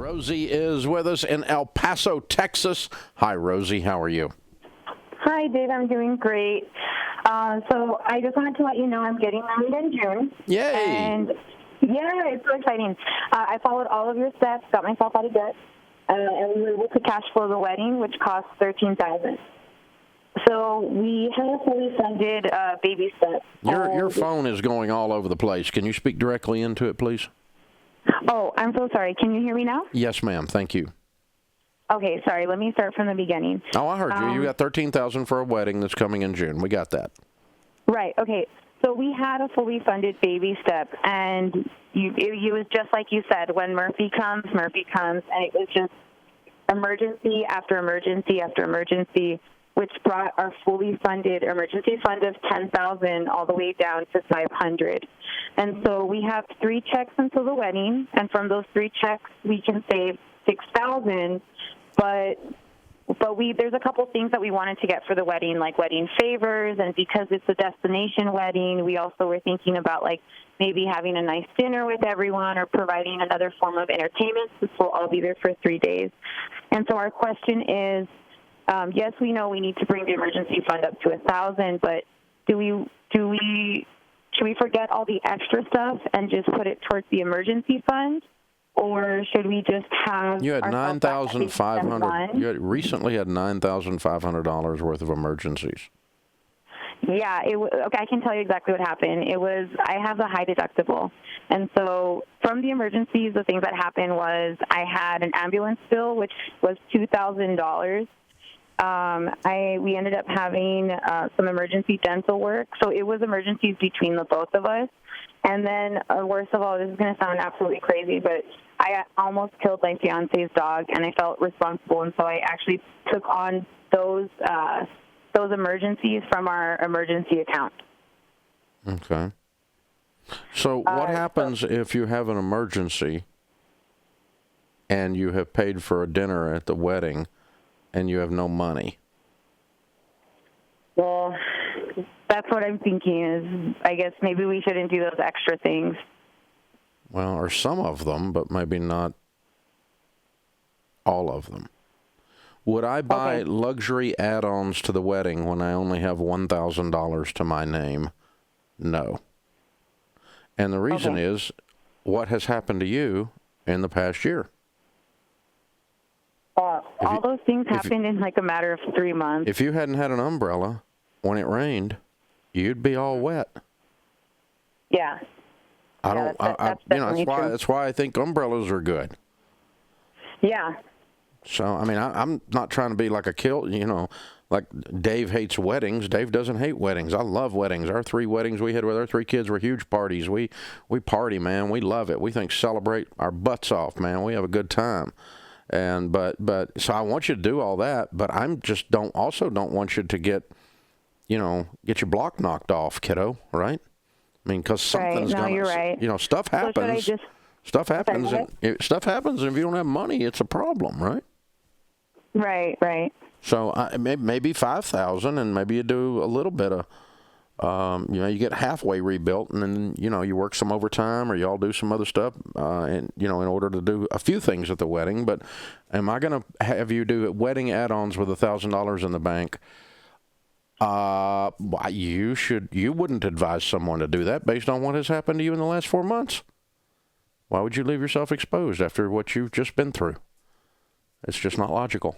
Rosie is with us in El Paso, Texas. Hi, Rosie. How are you? Hi, Dave. I'm doing great. So I just wanted to let you know I'm getting married in June. Yay! And yeah, it's so exciting. I followed all of your steps, got myself out of debt, and we were able to cash flow the wedding, which cost $13,000. So we have a fully funded baby step. Your phone is going all over the place. Can you speak directly into it, please? Oh, I'm so sorry. Can you hear me now? Yes, ma'am. Thank you. Okay, sorry. Let me start from the beginning. Oh, I heard you. You got $13,000 for a wedding that's coming in June. We got that. Right. Okay. So we had a fully funded baby step, and it was just like you said. When Murphy comes, and it was just emergency after emergency after emergency, which brought our fully funded emergency fund of $10,000 all the way down to $500. And so we have 3 checks until the wedding, and from those 3 checks we can save $6,000. But there's a couple things that we wanted to get for the wedding, like wedding favors, and because it's a destination wedding, we also were thinking about like maybe having a nice dinner with everyone or providing another form of entertainment. This will all be there for 3 days. And so our question is, yes, we know we need to bring the emergency fund up to $1,000, but should we forget all the extra stuff and just put it towards the emergency fund? Or should we just have... You had $9,500. You recently had $9,500 worth of emergencies. Yeah, okay, I can tell you exactly what happened. I have a high deductible. And so from the emergencies, the things that happened was I had an ambulance bill, which was $2,000. We ended up having some emergency dental work. So it was emergencies between the both of us. And then, worst of all, this is going to sound absolutely crazy, but I almost killed my fiance's dog, and I felt responsible, and so I actually took on those emergencies from our emergency account. Okay. So what happens if you have an emergency and you have paid for a dinner at the wedding and you have no money? Well, that's what I'm thinking is I guess maybe we shouldn't do those extra things. Well, or some of them, but maybe not all of them. Would I buy luxury add-ons to the wedding when I only have $1,000 to my name? No. And the reason is what has happened to you in the past year. All those things happened in like a matter of 3 months. If you hadn't had an umbrella when it rained, you'd be all wet. Yeah. That's why I think umbrellas are good. Yeah. So, I mean, I'm not trying to be like like Dave hates weddings. Dave doesn't hate weddings. I love weddings. Our 3 weddings we had with our 3 kids were huge parties. We party, man. We love it. We celebrate our butts off, man. We have a good time. So I want you to do all that, but don't want you to get your block knocked off, kiddo, right? I mean, because something's you're right. Stuff happens. Stuff happens, and if you don't have money, it's a problem, right? Right. So maybe $5,000, and maybe you do a little bit of, you get halfway rebuilt, and then you work some overtime, or you all do some other stuff, in order to do a few things at the wedding. But am I going to have you do wedding add-ons with $1,000 in the bank? You wouldn't advise someone to do that based on what has happened to you in the last 4 months. Why would you leave yourself exposed after what you've just been through? It's just not logical.